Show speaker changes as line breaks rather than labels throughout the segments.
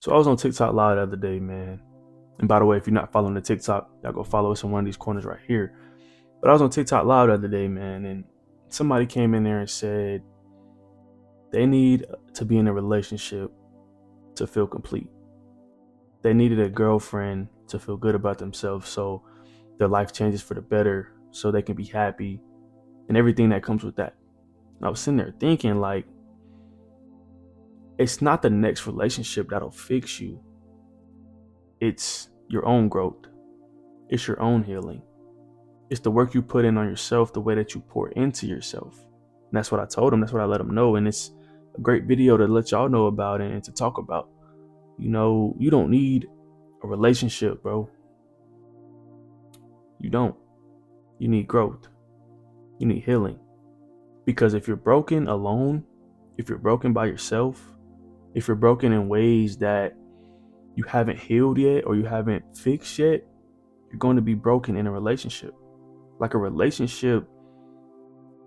So I was on TikTok live the other day, man. And by the way, if you're not following the TikTok, y'all go follow us in one of these corners right here. But I was on TikTok live the other day, man, and somebody came in there and said they need to be in a relationship to feel complete. They needed a girlfriend to feel good about themselves so their life changes for the better so they can be happy and everything that comes with that. And I was sitting there thinking, like, it's not the next relationship that'll fix you. It's your own growth. It's your own healing. It's the work you put in on yourself, the way that you pour into yourself. And that's what I told him. That's what I let him know. And it's a great video to let y'all know about it and to talk about. You know, you don't need a relationship, bro. You don't. You need growth. You need healing. Because if you're broken alone, if you're broken by yourself, if you're broken in ways that you haven't healed yet or you haven't fixed yet, you're going to be broken in a relationship. Like, a relationship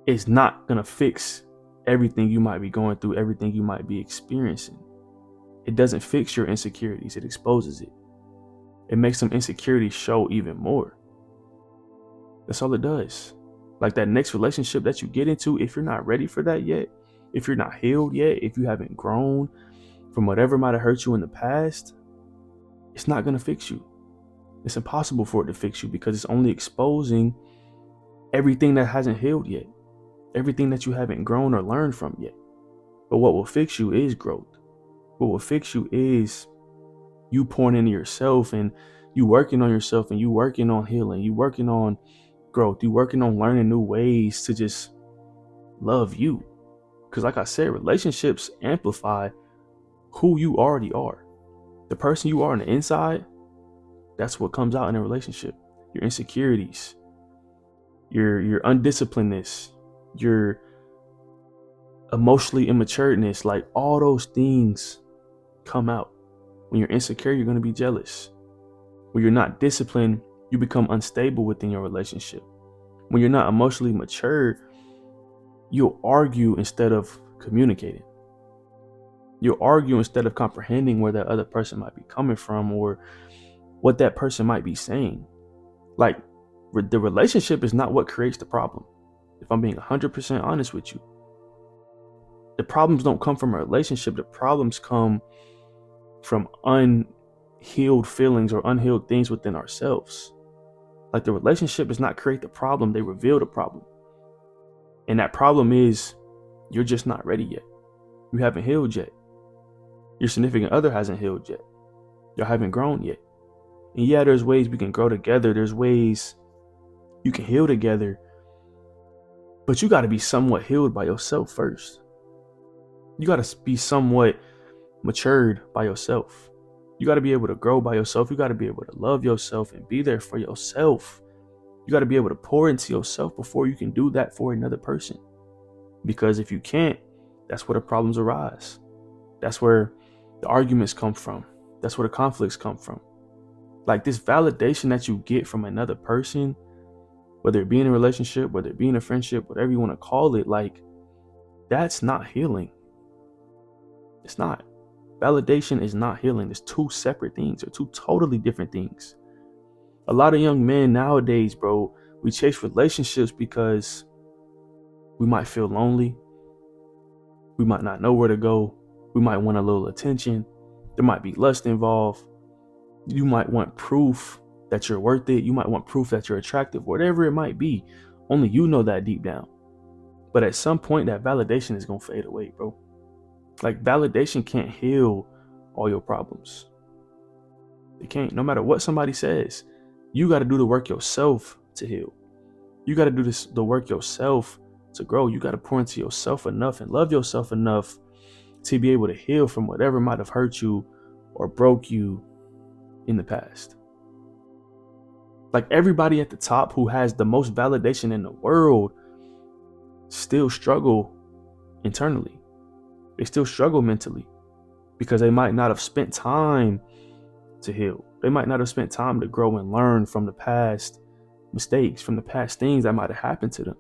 is not going to fix everything you might be going through, everything you might be experiencing. It doesn't fix your insecurities. It exposes it. It makes some insecurities show even more. That's all it does. Like, that next relationship that you get into, if you're not ready for that yet, if you're not healed yet, if you haven't grown from whatever might have hurt you in the past, it's not going to fix you. It's impossible for it to fix you because it's only exposing everything that hasn't healed yet, everything that you haven't grown or learned from yet. But what will fix you is growth. What will fix you is you pouring into yourself and you working on yourself and you working on healing, you working on growth, you working on learning new ways to just love you. Because like I said, relationships amplify who you already are. The person you are on the inside, that's what comes out in a relationship. Your insecurities, your undisciplinedness, your emotionally immatureness, like all those things come out. When you're insecure, you're going to be jealous. When you're not disciplined, you become unstable within your relationship. When you're not emotionally mature, you'll argue instead of communicating. You'll argue instead of comprehending where that other person might be coming from or what that person might be saying. Like, the relationship is not what creates the problem. If I'm being 100% honest with you, the problems don't come from a relationship. The problems come from unhealed feelings or unhealed things within ourselves. Like, the relationship does not create the problem, they reveal the problem. And that problem is you're just not ready yet. You haven't healed yet. Your significant other hasn't healed yet. You haven't grown yet. And yeah, there's ways we can grow together. There's ways you can heal together. But you got to be somewhat healed by yourself first. You got to be somewhat matured by yourself. You got to be able to grow by yourself. You got to be able to love yourself and be there for yourself. You got to be able to pour into yourself before you can do that for another person. Because if you can't, that's where the problems arise. That's where the arguments come from. That's where the conflicts come from. Like, this validation that you get from another person, whether it be in a relationship, whether it be in a friendship, whatever you want to call it, like, that's not healing. It's not. Validation is not healing. It's two separate things. They're two totally different things. A lot of young men nowadays, bro, we chase relationships because we might feel lonely. We might not know where to go. We might want a little attention. There might be lust involved. You might want proof that you're worth it. You might want proof that you're attractive, whatever it might be. Only you know that deep down. But at some point, that validation is going to fade away, bro. Like, validation can't heal all your problems. It can't. No matter what somebody says, you got to do the work yourself to heal. You got to do the work yourself to grow. You got to pour into yourself enough and love yourself enough to be able to heal from whatever might have hurt you or broke you in the past. Like, everybody at the top who has the most validation in the world still struggle internally. They still struggle mentally because they might not have spent time to heal. They might not have spent time to grow and learn from the past mistakes, from the past things that might have happened to them.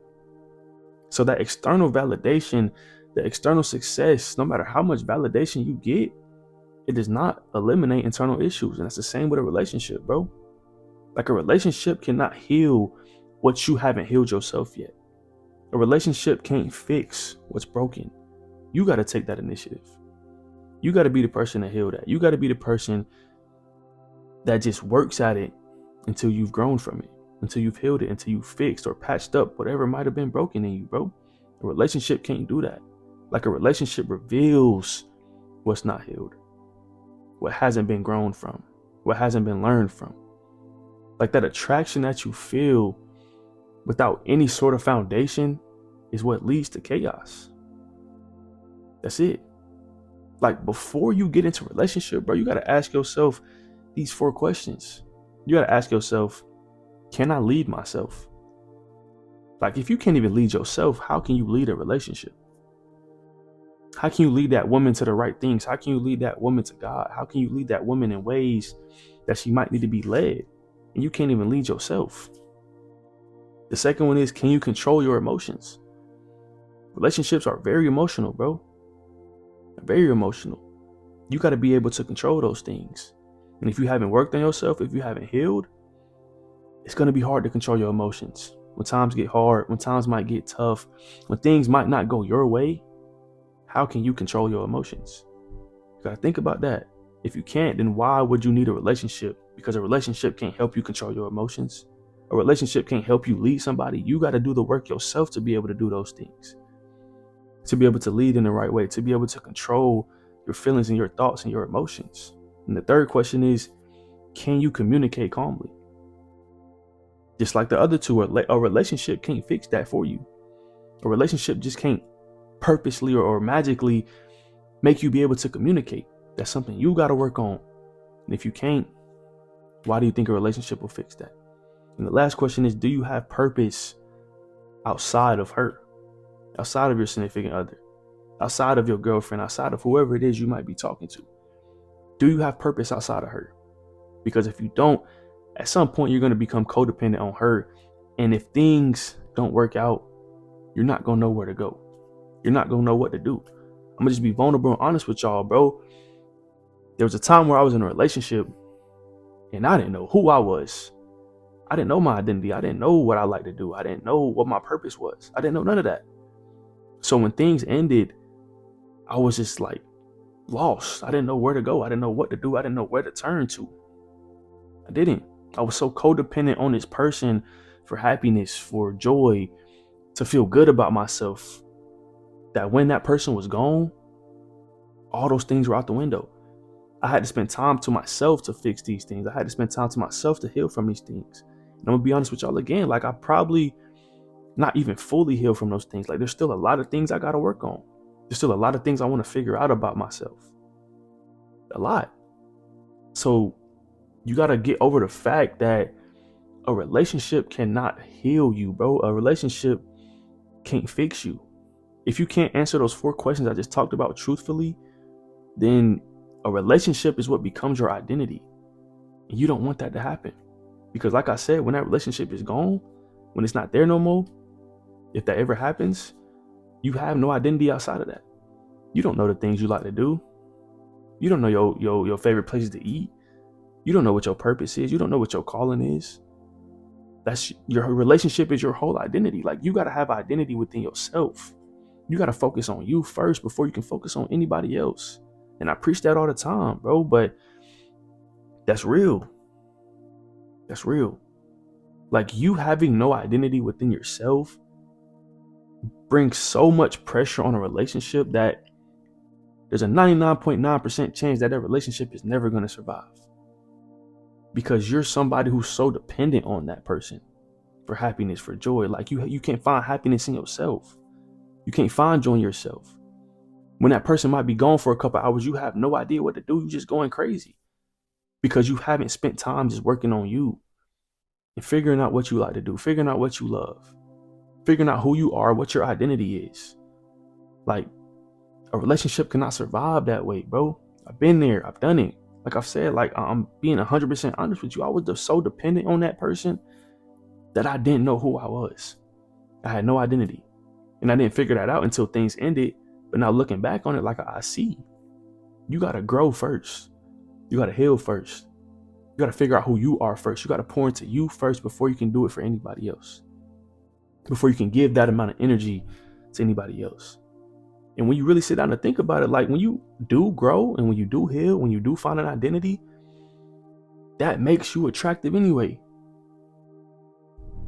So that external validation, the external success, no matter how much validation you get, it does not eliminate internal issues. And that's the same with a relationship, bro. Like a relationship cannot heal what you haven't healed yourself yet. A relationship can't fix what's broken. You got to take that initiative. You got to be the person to heal that. You got to be the person that just works at it until you've grown from it, until you've healed it, until you've fixed or patched up whatever might have been broken in you, bro. A relationship can't do that. Like a relationship reveals what's not healed, what hasn't been grown from, what hasn't been learned from. Like that attraction that you feel without any sort of foundation is what leads to chaos. That's it. Like before you get into a relationship, bro, you got to ask yourself these 4 questions. You got to ask yourself, can I lead myself? Like if you can't even lead yourself, how can you lead a relationship? How can you lead that woman to the right things? How can you lead that woman to God? How can you lead that woman in ways that she might need to be led? And you can't even lead yourself. The second one is, can you control your emotions? Relationships are very emotional, bro. Very emotional. You got to be able to control those things. And if you haven't worked on yourself, if you haven't healed, it's going to be hard to control your emotions. When times get hard, when times might get tough, when things might not go your way, how can you control your emotions? You got to think about that. If you can't, then why would you need a relationship? Because a relationship can't help you control your emotions. A relationship can't help you lead somebody. You got to do the work yourself to be able to do those things, to be able to lead in the right way, to be able to control your feelings and your thoughts and your emotions. And the third question is, can you communicate calmly? Just like the other two, a relationship can't fix that for you. A relationship just can't purposely or magically make you be able to communicate. That's something you got to work on. And if you can't, why do you think a relationship will fix that? And the last question is, do you have purpose outside of her, outside of your significant other, outside of your girlfriend, outside of whoever it is you might be talking to? Do you have purpose outside of her? Because if you don't, at some point you're going to become codependent on her. And if things don't work out, you're not going to know where to go. You're not going to know what to do. I'm going to just be vulnerable and honest with y'all, bro. There was a time where I was in a relationship and I didn't know who I was. I didn't know my identity. I didn't know what I like to do. I didn't know what my purpose was. I didn't know none of that. So when things ended, I was just like lost. I didn't know where to go. I didn't know what to do. I didn't know where to turn to. I didn't. I was so codependent on this person for happiness, for joy, to feel good about myself, that when that person was gone, all those things were out the window. I had to spend time to myself to fix these things. I had to spend time to myself to heal from these things. And I'm gonna be honest with y'all again, like I probably not even fully healed from those things. Like there's still a lot of things I gotta work on. There's still a lot of things I want to figure out about myself. A lot. So you gotta get over the fact that a relationship cannot heal you, bro. A relationship can't fix you. If you can't answer those 4 questions I just talked about truthfully, then a relationship is what becomes your identity. And you don't want that to happen. Because like I said, when that relationship is gone, when it's not there no more, if that ever happens, you have no identity outside of that. You don't know the things you like to do. You don't know your favorite places to eat. You don't know what your purpose is. You don't know what your calling is. That's your relationship is your whole identity. Like you got to have identity within yourself. You got to focus on you first before you can focus on anybody else. And I preach that all the time, bro, but that's real. That's real. Like you having no identity within yourself brings so much pressure on a relationship that there's a 99.9% chance that relationship is never going to survive. Because you're somebody who's so dependent on that person for happiness, for joy. Like you can't find happiness in yourself. You can't find joy in yourself. When that person might be gone for a couple hours, you have no idea what to do. You're just going crazy because you haven't spent time just working on you and figuring out what you like to do, figuring out what you love, figuring out who you are, what your identity is. Like a relationship cannot survive that way, bro. I've been there. I've done it. Like I've said, like I'm being 100% honest with you. I was just so dependent on that person that I didn't know who I was. I had no identity. And I didn't figure that out until things ended. But now looking back on it, like I see. You got to grow first. You got to heal first. You got to figure out who you are first. You got to pour into you first before you can do it for anybody else. Before you can give that amount of energy to anybody else. And when you really sit down and think about it, like when you do grow and when you do heal, when you do find an identity, that makes you attractive anyway.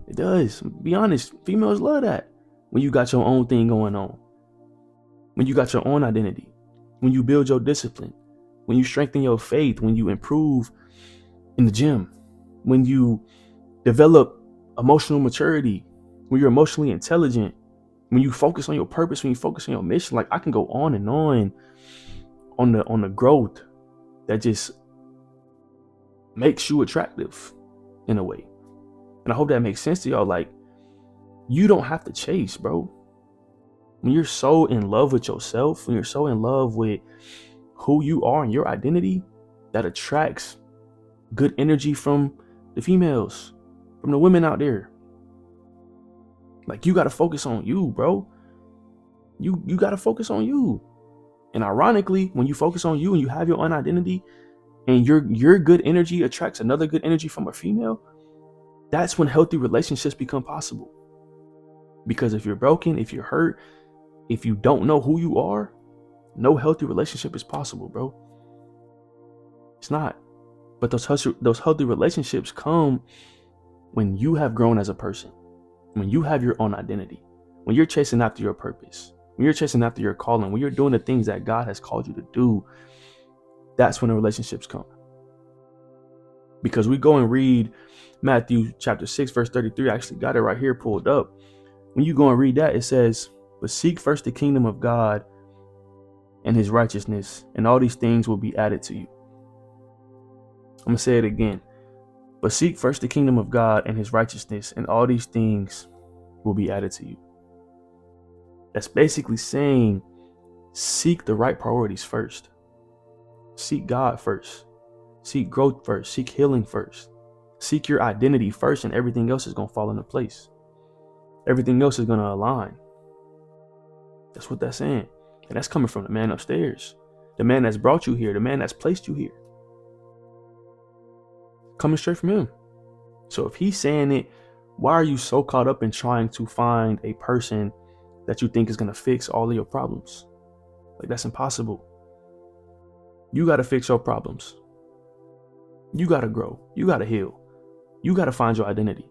It does. Be honest. Females love that. When you got your own thing going on. When you got your own identity. When you build your discipline. When you strengthen your faith. When you improve in the gym. When you develop emotional maturity. When you're emotionally intelligent. When you focus on your purpose. When you focus on your mission. Like I can go on and on the growth that just makes you attractive in a way. And I hope that makes sense to y'all. Like, you don't have to chase, bro. When you're so in love with yourself, when you're so in love with who you are and your identity, that attracts good energy from the females, from the women out there. Like, you got to focus on you, bro. You got to focus on you. And ironically, when you focus on you and you have your own identity and your good energy attracts another good energy from a female, that's when healthy relationships become possible. Because if you're broken, if you're hurt, if you don't know who you are, no healthy relationship is possible, bro. It's not. But those healthy relationships come when you have grown as a person, when you have your own identity, when you're chasing after your purpose, when you're chasing after your calling, when you're doing the things that God has called you to do. That's when the relationships come. Because we go and read Matthew chapter 6, verse 33. I actually got it right here pulled up. When you go and read that, it says, but seek first the kingdom of God and his righteousness, and all these things will be added to you. I'm going to say it again. But seek first the kingdom of God and his righteousness, and all these things will be added to you. That's basically saying, seek the right priorities first. Seek God first. Seek growth first. Seek healing first. Seek your identity first, and everything else is going to fall into place. Everything else is going to align. That's what that's saying. And that's coming from the man upstairs. The man that's brought you here. The man that's placed you here. Coming straight from him. So if he's saying it, why are you so caught up in trying to find a person that you think is going to fix all of your problems? Like, that's impossible. You got to fix your problems. You got to grow. You got to heal. You got to find your identity.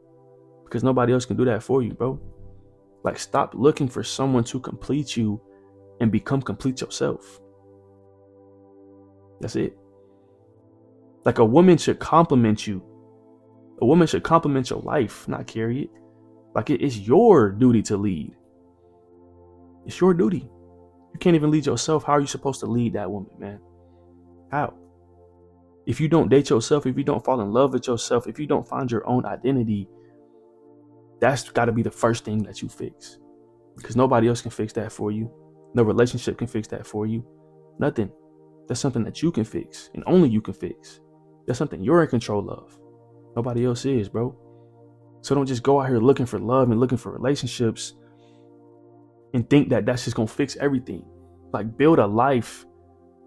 Because nobody else can do that for you, bro. Like, stop looking for someone to complete you and become complete yourself. That's it. Like, a woman should compliment you. A woman should compliment your life, not carry it. Like, it's your duty to lead. It's your duty. You can't even lead yourself. How are you supposed to lead that woman, man? How? If you don't date yourself, if you don't fall in love with yourself, if you don't find your own identity, that's got to be the first thing that you fix. Because nobody else can fix that for you. No relationship can fix that for you. Nothing. That's something that you can fix, and only you can fix. That's something you're in control of. Nobody else is, bro. So don't just go out here looking for love and looking for relationships and think that that's just going to fix everything. Like, build a life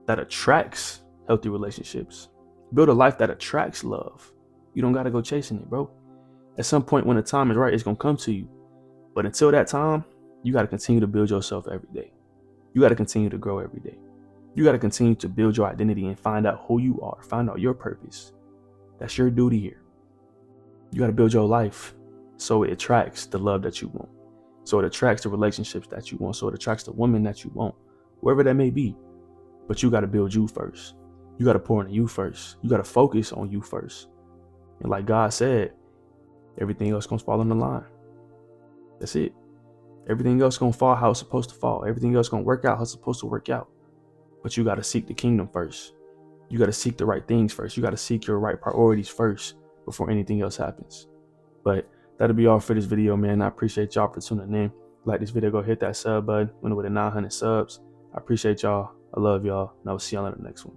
that attracts healthy relationships. Build a life that attracts love. You don't got to go chasing it, bro. At some point when the time is right, it's going to come to you. But until that time, you got to continue to build yourself every day. You got to continue to grow every day. You got to continue to build your identity and find out who you are. Find out your purpose. That's your duty here. You got to build your life so it attracts the love that you want. So it attracts the relationships that you want. So it attracts the woman that you want, whoever that may be. But you got to build you first. You got to pour into you first. You got to focus on you first. And like God said, everything else going to fall in the line. That's it. Everything else going to fall how it's supposed to fall. Everything else going to work out how it's supposed to work out. But you got to seek the kingdom first. You got to seek the right things first. You got to seek your right priorities first before anything else happens. But that'll be all for this video, man. I appreciate y'all for tuning in. Like this video, go hit that sub button. Went with 900 subs. I appreciate y'all. I love y'all. And I will see y'all in the next one.